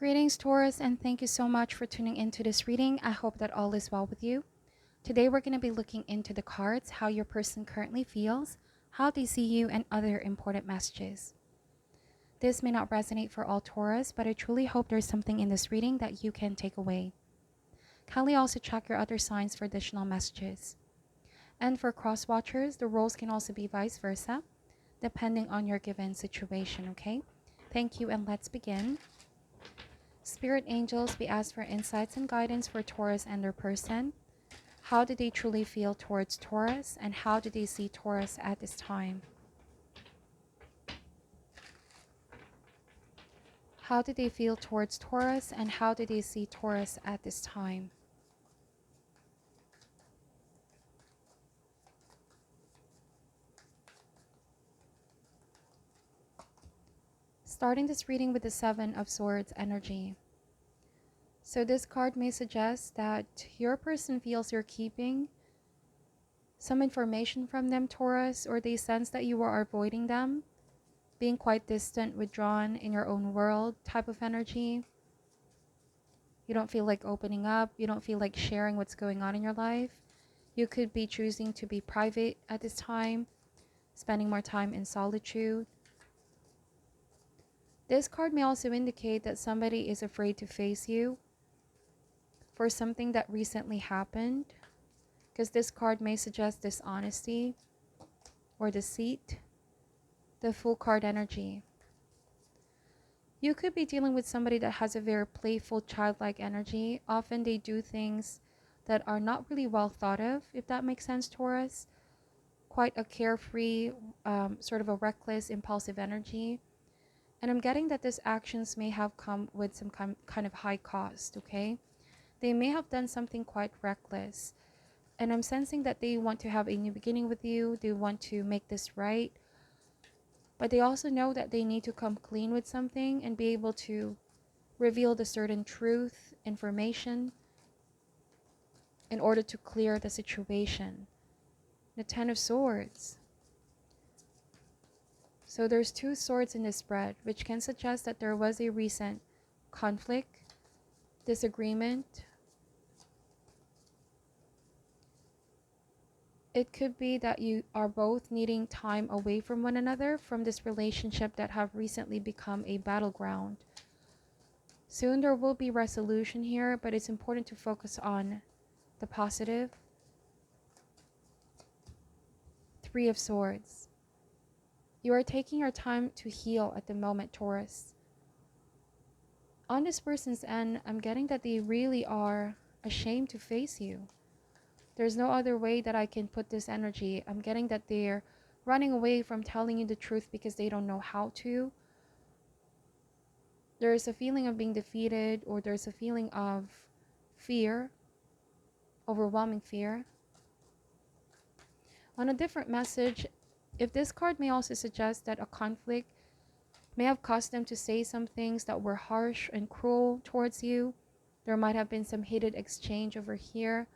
Greetings, Taurus, and thank you so much for tuning into this reading. I hope that all is well with you. Today, we're going to be looking into the cards, how your person currently feels, how they see you, and other important messages. This may not resonate for all Taurus, but I truly hope there's something in this reading that you can take away. Kindly also check your other signs for additional messages. And for cross watchers, the roles can also be vice versa, depending on your given situation, okay? Thank you, and let's begin. Spirit angels, we ask for insights and guidance for Taurus and their person. How do they truly feel towards Taurus, and how do they see Taurus at this time? How do they feel towards Taurus, and how do they see Taurus at this time? Starting this reading with the Seven of Swords energy. So this card may suggest that your person feels you're keeping some information from them, Taurus, or they sense that you are avoiding them, being quite distant, withdrawn in your own world type of energy. You don't feel like opening up. You don't feel like sharing what's going on in your life. You could be choosing to be private at this time, spending more time in solitude. This card may also indicate that somebody is afraid to face you for something that recently happened, because this card may suggest dishonesty or deceit. The Fool card energy. You could be dealing with somebody that has a very playful, childlike energy. Often they do things that are not really well thought of, if that makes sense, Taurus. Quite a carefree, sort of a reckless, impulsive energy. And I'm getting that these actions may have come with some kind of high cost, okay? They may have done something quite reckless. And I'm sensing that they want to have a new beginning with you. They want to make this right. But they also know that they need to come clean with something and be able to reveal the certain truth, information, in order to clear the situation. The Ten of Swords. So there's two swords in this spread, which can suggest that there was a recent conflict, disagreement. It could be that you are both needing time away from one another from this relationship that have recently become a battleground. Soon there will be resolution here, but it's important to focus on the positive. Three of Swords. You are taking your time to heal at the moment, Taurus. On this person's end, I'm getting that they really are ashamed to face you. There's no other way that I can put this energy. I'm getting that they're running away from telling you the truth because they don't know how to. There's a feeling of being defeated, or there's a feeling of fear, overwhelming fear. On a different message, if this card may also suggest that a conflict may have caused them to say some things that were harsh and cruel towards you. There might have been some heated exchange over here.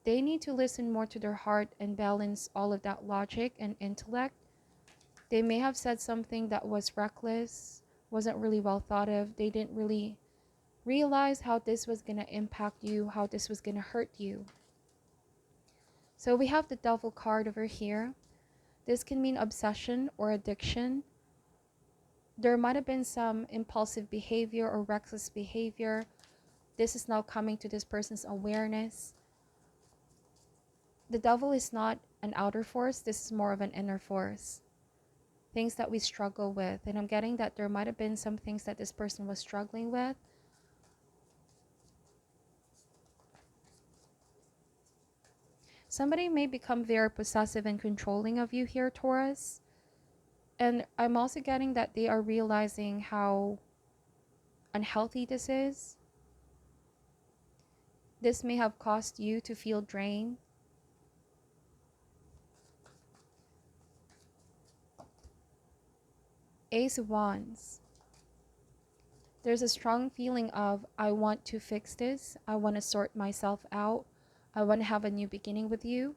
They need to listen more to their heart and balance all of that logic and intellect. They may have said something that was reckless, wasn't really well thought of. They didn't really realize how this was going to impact you, how this was going to hurt you. So we have the Devil card over here. This can mean obsession or addiction. There might have been some impulsive behavior or reckless behavior. This is now coming to this person's awareness. The devil is not an outer force. This is more of an inner force. Things that we struggle with. And I'm getting that there might have been some things that this person was struggling with. Somebody may become very possessive and controlling of you here, Taurus. And I'm also getting that they are realizing how unhealthy this is. This may have caused you to feel drained. Ace of Wands. There's a strong feeling of, I want to fix this. I want to sort myself out. I want to have a new beginning with you.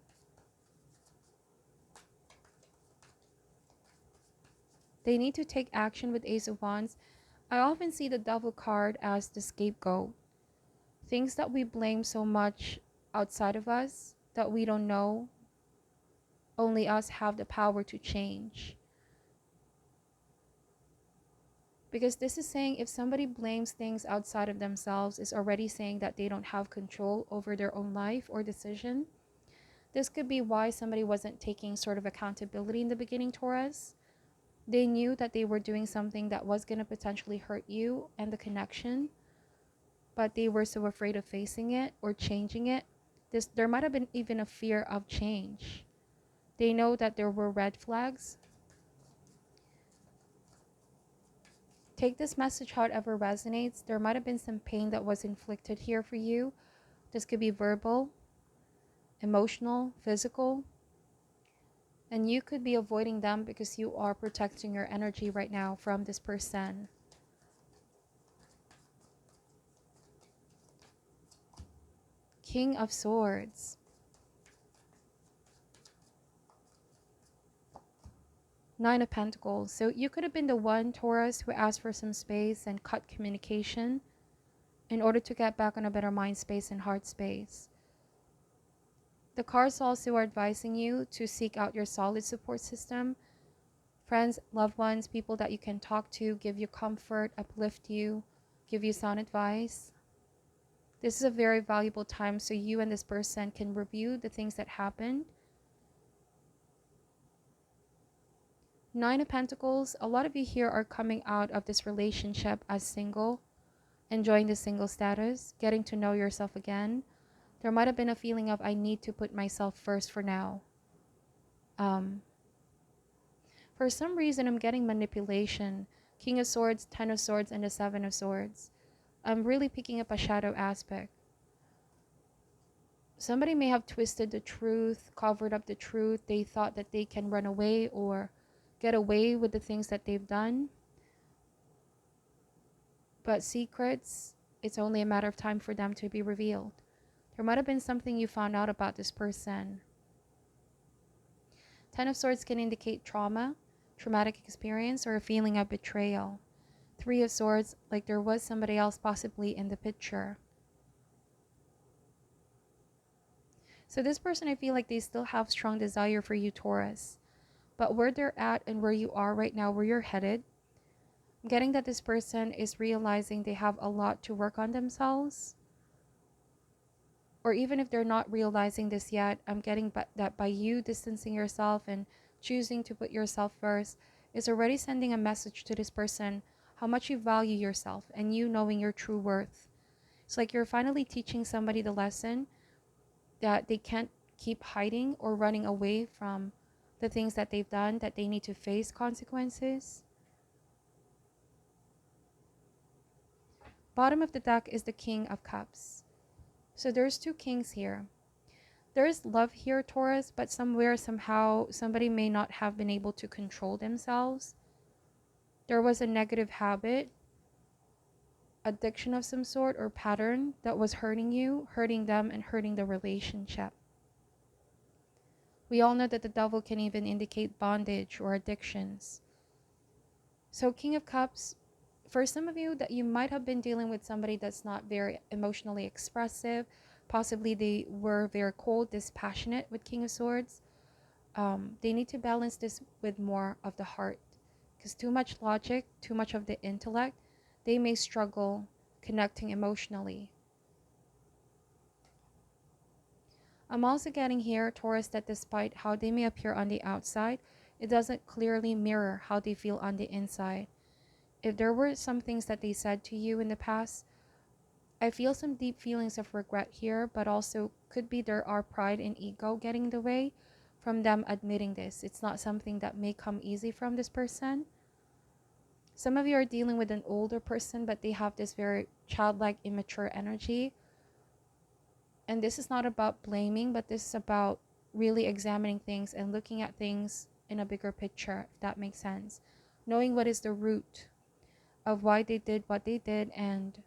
They need to take action with Ace of Wands. I often see the Devil card as the scapegoat. Things that we blame so much outside of us that we don't know, only us have the power to change. Because this is saying if somebody blames things outside of themselves, is already saying that they don't have control over their own life or decision. This could be why somebody wasn't taking sort of accountability in the beginning, Taurus. They knew that they were doing something that was going to potentially hurt you and the connection, but they were so afraid of facing it or changing it. There might have been even a fear of change. They know that there were red flags. Take this message however resonates. There might have been some pain that was inflicted here for you. This could be verbal, emotional, physical. And you could be avoiding them because you are protecting your energy right now from this person. King of Swords. Nine of Pentacles. So you could have been the one, Taurus, who asked for some space and cut communication in order to get back on a better mind space and heart space. The cards also are advising you to seek out your solid support system. Friends, loved ones, people that you can talk to, give you comfort, uplift you, give you sound advice. This is a very valuable time so you and this person can review the things that happened. Nine of Pentacles, a lot of you here are coming out of this relationship as single, enjoying the single status, getting to know yourself again. There might have been a feeling of, I need to put myself first for now. For some reason, I'm getting manipulation. King of Swords, Ten of Swords, and the Seven of Swords. I'm really picking up a shadow aspect. Somebody may have twisted the truth, covered up the truth. They thought that they can run away or get away with the things that they've done. But secrets, it's only a matter of time for them to be revealed. There might have been something you found out about this person. Ten of Swords can indicate trauma, traumatic experience, or a feeling of betrayal. Three of Swords, like there was somebody else possibly in the picture. So this person, I feel like they still have strong desire for you, Taurus. But where they're at and where you are right now, where you're headed, I'm getting that this person is realizing they have a lot to work on themselves. Or even if they're not realizing this yet, I'm getting that by you distancing yourself and choosing to put yourself first is already sending a message to this person how much you value yourself and you knowing your true worth. It's like you're finally teaching somebody the lesson that they can't keep hiding or running away from the things that they've done, that they need to face consequences. Bottom of the deck is the King of Cups. So there's two kings here. There is love here, Taurus, but somewhere, somehow, somebody may not have been able to control themselves. There was a negative habit, addiction of some sort, or pattern that was hurting you, hurting them, and hurting the relationship. We all know that the devil can even indicate bondage or addictions. So King of Cups, for some of you, that you might have been dealing with somebody that's not very emotionally expressive. Possibly they were very cold, dispassionate with King of Swords. They need to balance this with more of the heart. Because too much logic, too much of the intellect, they may struggle connecting emotionally. I'm also getting here, Taurus, that despite how they may appear on the outside, it doesn't clearly mirror how they feel on the inside. If there were some things that they said to you in the past, I feel some deep feelings of regret here, but also could be there are pride and ego getting in the way from them admitting this. It's not something that may come easy from this person. Some of you are dealing with an older person, but they have this very childlike, immature energy. And this is not about blaming, but this is about really examining things and looking at things in a bigger picture, if that makes sense. Knowing what is the root of why they did what they did and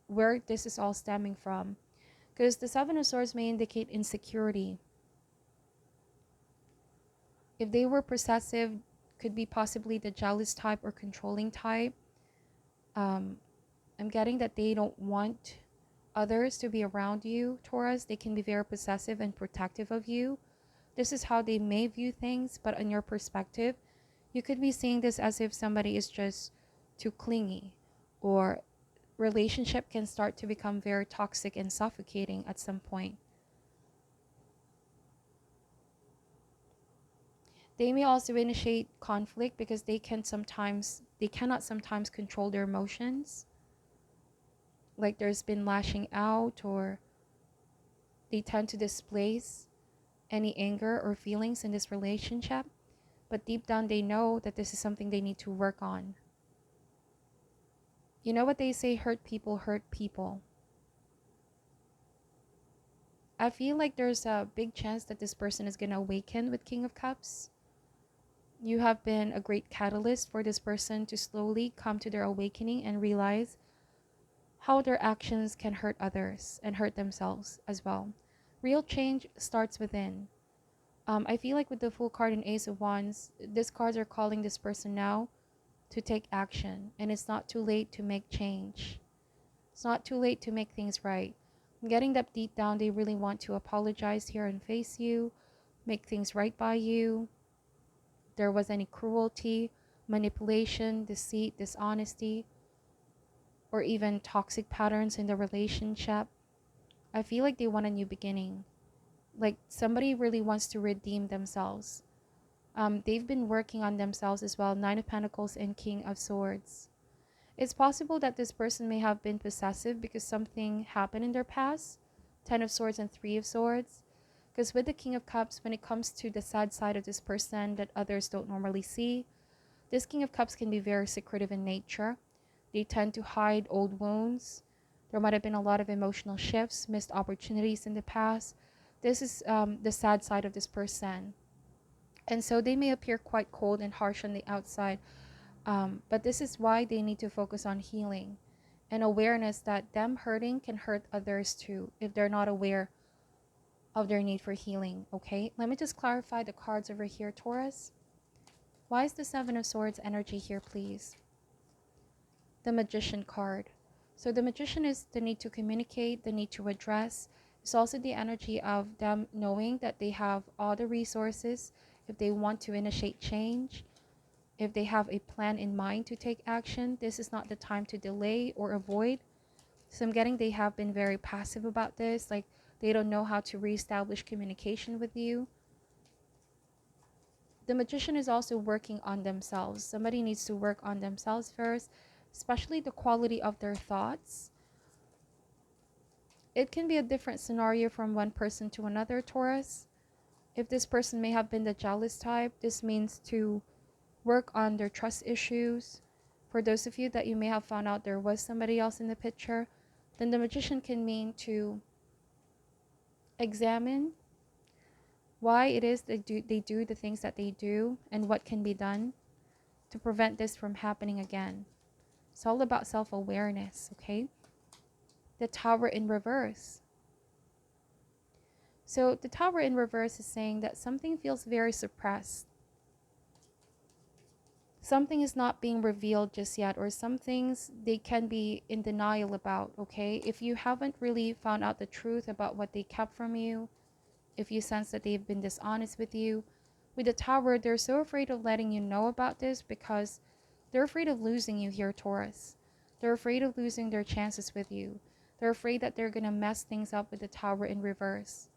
where this is all stemming from. Because the Seven of Swords may indicate insecurity. If they were possessive, could be possibly the jealous type or controlling type. I'm getting that they don't want others to be around you, Taurus. They can be very possessive and protective of you. This is how they may view things, but in your perspective, you could be seeing this as if somebody is just too clingy, or relationship can start to become very toxic and suffocating at some point. They may also initiate conflict because they cannot sometimes control their emotions. Like there's been lashing out, or they tend to displace any anger or feelings in this relationship. But deep down, they know that this is something they need to work on. You know what they say, hurt people hurt people. I feel like there's a big chance that this person is going to awaken with King of Cups. You have been a great catalyst for this person to slowly come to their awakening and realize how their actions can hurt others and hurt themselves as well. Real change starts within. I feel like with the Fool card and Ace of Wands, these cards are calling this person now to take action. And it's not too late to make change. It's not too late to make things right. I'm getting that deep down, they really want to apologize here and face you, make things right by you. There was any cruelty, manipulation, deceit, dishonesty, or even toxic patterns in the relationship. I feel like they want a new beginning. Like somebody really wants to redeem themselves. They've been working on themselves as well. Nine of Pentacles and King of Swords. It's possible that this person may have been possessive because something happened in their past. Ten of Swords and Three of Swords. Because with the King of Cups, when it comes to the sad side of this person that others don't normally see, this King of Cups can be very secretive in nature. They tend to hide old wounds. There might have been a lot of emotional shifts, missed opportunities in the past. This is the sad side of this person. And so they may appear quite cold and harsh on the outside. But this is why they need to focus on healing and awareness that them hurting can hurt others too if they're not aware of their need for healing. Okay, let me just clarify the cards over here, Taurus. Why is the Seven of Swords energy here, please? The Magician card. So the Magician is the need to communicate, the need to address. It's also the energy of them knowing that they have all the resources if they want to initiate change. If they have a plan in mind to take action, this is not the time to delay or avoid. So I'm getting they have been very passive about this. Like they don't know how to reestablish communication with you. The Magician is also working on themselves. Somebody needs to work on themselves first, especially the quality of their thoughts. It can be a different scenario from one person to another, Taurus. If this person may have been the jealous type, this means to work on their trust issues. For those of you that you may have found out there was somebody else in the picture, then the Magician can mean to examine why it is they do the things that they do and what can be done to prevent this from happening again. It's all about self-awareness, okay? The Tower in reverse. So the Tower in reverse is saying that something feels very suppressed. Something is not being revealed just yet, or some things they can be in denial about, okay? If you haven't really found out the truth about what they kept from you, if you sense that they've been dishonest with you, with the Tower, they're so afraid of letting you know about this because they're afraid of losing you here, Taurus. They're afraid of losing their chances with you. They're afraid that they're going to mess things up with the Tower in reverse.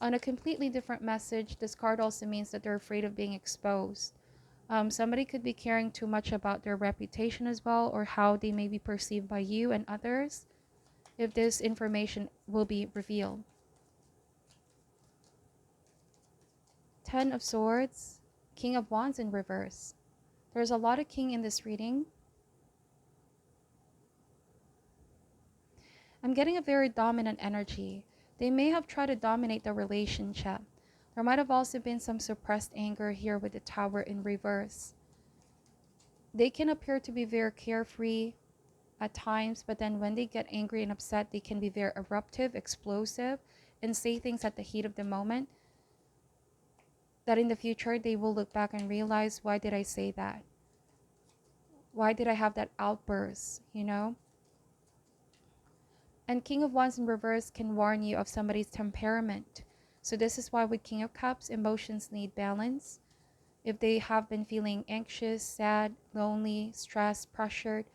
On a completely different message, this card also means that they're afraid of being exposed. Somebody could be caring too much about their reputation as well, or how they may be perceived by you and others if this information will be revealed. Ten of Swords, King of Wands in reverse. There's a lot of king in this reading. I'm getting a very dominant energy. They may have tried to dominate the relationship. There might have also been some suppressed anger here with the Tower in reverse. They can appear to be very carefree at times, but then when they get angry and upset, they can be very eruptive, explosive, and say things at the heat of the moment. that in the future they will look back and realize, why did I say that? Why did I have that outburst, you know? And King of Wands in reverse can warn you of somebody's temperament. So this is why with King of Cups, emotions need balance. If they have been feeling anxious, sad, lonely, stressed, pressured,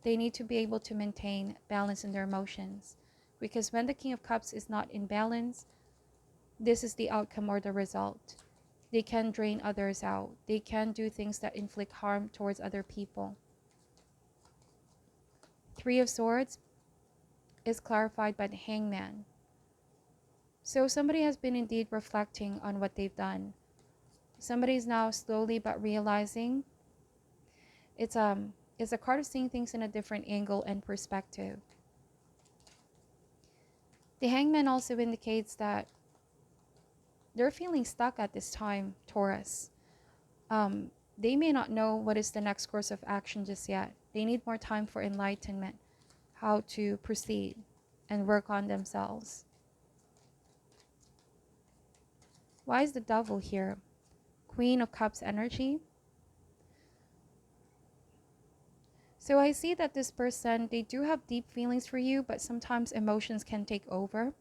they need to be able to maintain balance in their emotions. Because when the King of Cups is not in balance, this is the outcome or the result. They can drain others out. They can do things that inflict harm towards other people. Three of Swords is clarified by the Hangman. So somebody has been indeed reflecting on what they've done. Somebody is now slowly but realizing. It's a card of seeing things in a different angle and perspective. The Hangman also indicates that they're feeling stuck at this time, Taurus. They may not know what is the next course of action just yet. They need more time for enlightenment, how to proceed and work on themselves. Why is the Devil here? Queen of Cups energy. So I see that this person, they do have deep feelings for you, but sometimes emotions can take over.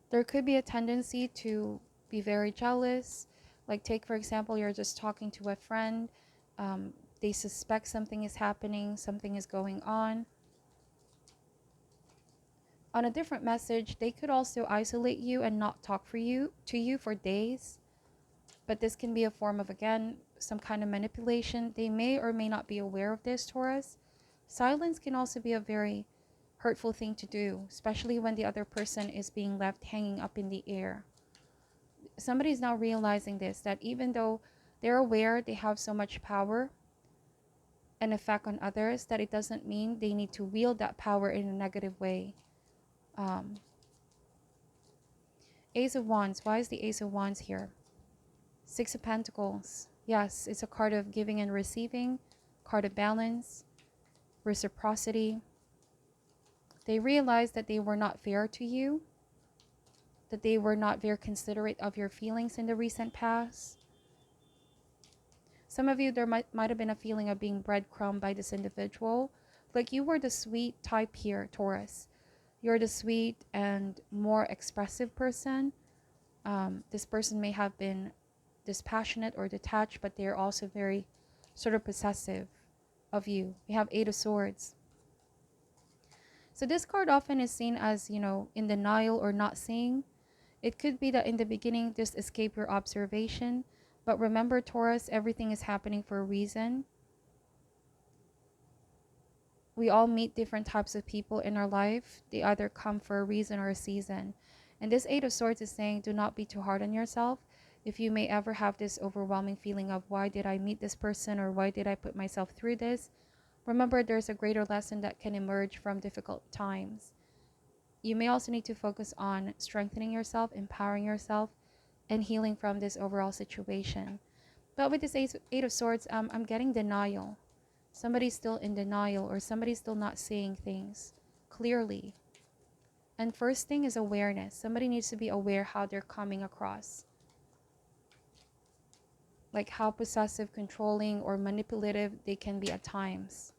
There could be a tendency to be very jealous. Like take, for example, you're just talking to a friend. They suspect something is happening, something is going on. On a different message, they could also isolate you and not talk to you for days. But this can be a form of, again, some kind of manipulation. They may or may not be aware of this, Taurus. Silence can also be a very hurtful thing to do, especially when the other person is being left hanging up in the air. Somebody is now realizing this, that even though they're aware they have so much power and effect on others, that it doesn't mean they need to wield that power in a negative way. Ace of Wands. Why is the Ace of Wands here? Six of Pentacles. Yes, it's a card of giving and receiving, card of balance, reciprocity. They realized that they were not fair to you, that they were not very considerate of your feelings in the recent past. Some of you, there might have been a feeling of being breadcrumbed by this individual. Like you were the sweet type here, Taurus. You're the sweet and more expressive person. This person may have been dispassionate or detached, but they're also very sort of possessive of you. We have Eight of Swords. So this card often is seen as, you know, in denial or not seeing. It could be that in the beginning, just escape your observation. But remember, Taurus, everything is happening for a reason. We all meet different types of people in our life. They either come for a reason or a season. And this Eight of Swords is saying, do not be too hard on yourself. If you may ever have this overwhelming feeling of, why did I meet this person, or why did I put myself through this? Remember, there's a greater lesson that can emerge from difficult times. You may also need to focus on strengthening yourself, empowering yourself, and healing from this overall situation. But with this Eight of Swords, I'm getting denial. Somebody's still in denial, or somebody's still not seeing things clearly. And first thing is awareness. Somebody needs to be aware how they're coming across. Like how possessive, controlling, or manipulative they can be at times.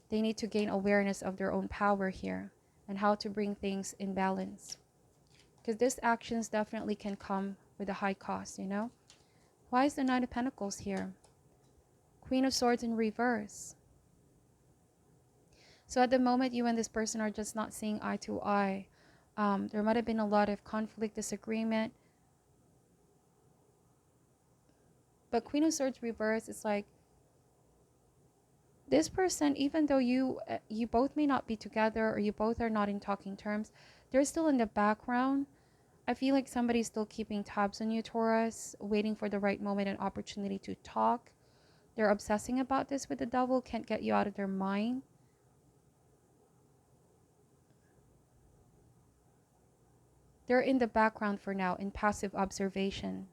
They need to gain awareness of their own power here and how to bring things in balance. Because these actions definitely can come with a high cost, you know? Why is the Nine of Pentacles here? Queen of Swords in reverse. So at the moment, you and this person are just not seeing eye to eye. There might have been a lot of conflict, disagreement. But Queen of Swords reverse, it's like this person, even though you both may not be together, or you both are not in talking terms, they're still in the background. I feel like somebody's still keeping tabs on you, Taurus, waiting for the right moment and opportunity to talk. They're obsessing about this with the Devil, can't get you out of their mind. They're in the background for now, in passive observation.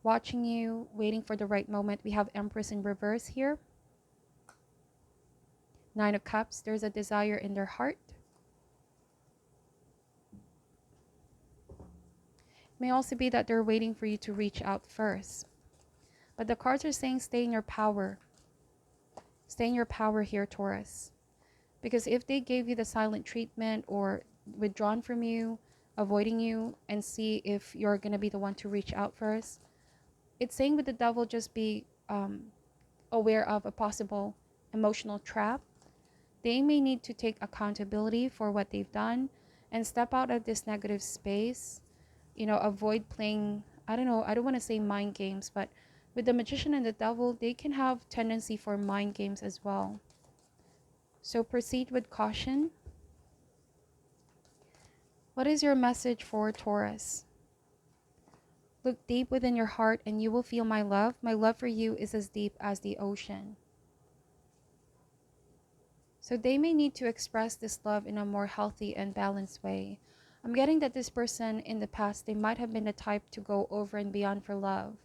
Watching you, waiting for the right moment. We have Empress in reverse here. Nine of Cups, there's a desire in their heart. May also be that they're waiting for you to reach out first. But the cards are saying stay in your power. Stay in your power here, Taurus. Because if they gave you the silent treatment or withdrawn from you, avoiding you, and see if you're going to be the one to reach out first, it's saying with the devil, just be aware of a possible emotional trap. They may need to take accountability for what they've done and step out of this negative space. Avoid playing, I don't know, I don't want to say mind games, but with the magician and the devil, they can have tendency for mind games as well. So proceed with caution. What is your message for Taurus? Look deep within your heart and you will feel my love. My love for you is as deep as the ocean. So they may need to express this love in a more healthy and balanced way. I'm getting that this person in the past, they might have been the type to go over and beyond for love.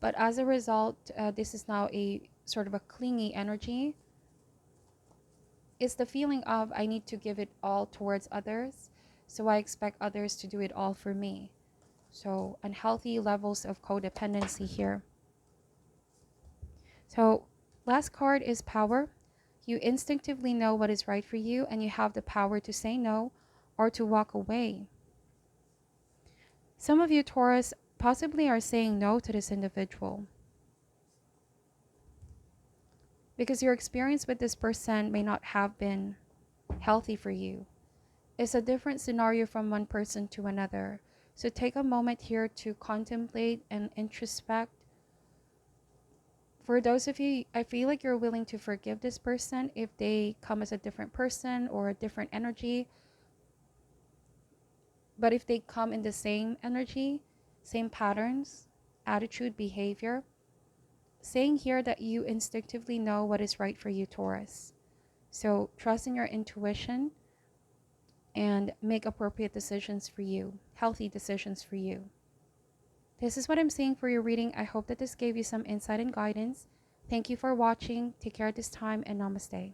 But as a result, this is now a sort of a clingy energy. It's the feeling of I need to give it all towards others. So I expect others to do it all for me. So unhealthy levels of codependency here. So last card is power. You instinctively know what is right for you and you have the power to say no or to walk away. Some of you, Taurus, possibly are saying no to this individual because your experience with this person may not have been healthy for you. It's a different scenario from one person to another. So take a moment here to contemplate and introspect. For those of you, I feel like you're willing to forgive this person if they come as a different person or a different energy. But if they come in the same energy, same patterns, attitude, behavior, saying here that you instinctively know what is right for you, Taurus. So trust in your intuition and make appropriate decisions for you, healthy decisions for you. This is what I'm seeing for your reading. I hope that this gave you some insight and guidance. Thank you for watching. Take care at this time and namaste.